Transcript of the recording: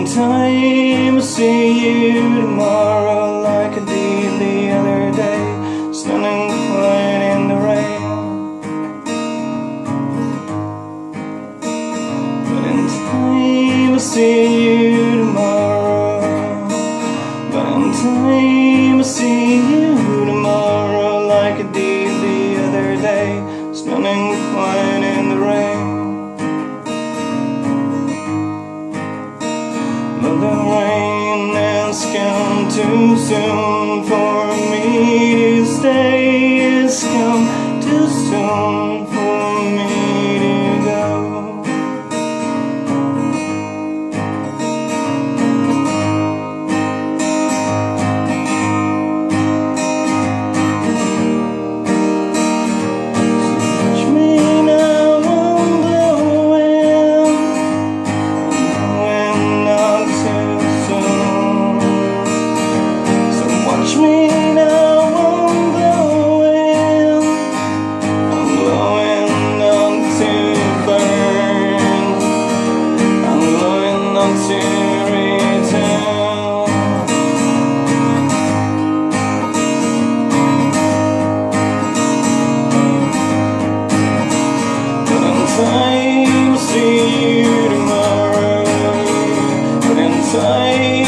in time I'll see you tomorrow like I did the other day, standing quiet in the rain. But in time I'll see you tomorrow. But in time I'll see you tomorrow like I did the other day, standing quiet in the rain. But the rain has come too soon for me to stay. It's come too soon for me to go. Watch me now, I'm blowing. I'm blowing on to burn. I'm blowing on to return. But in time I'll see you tomorrow. But in time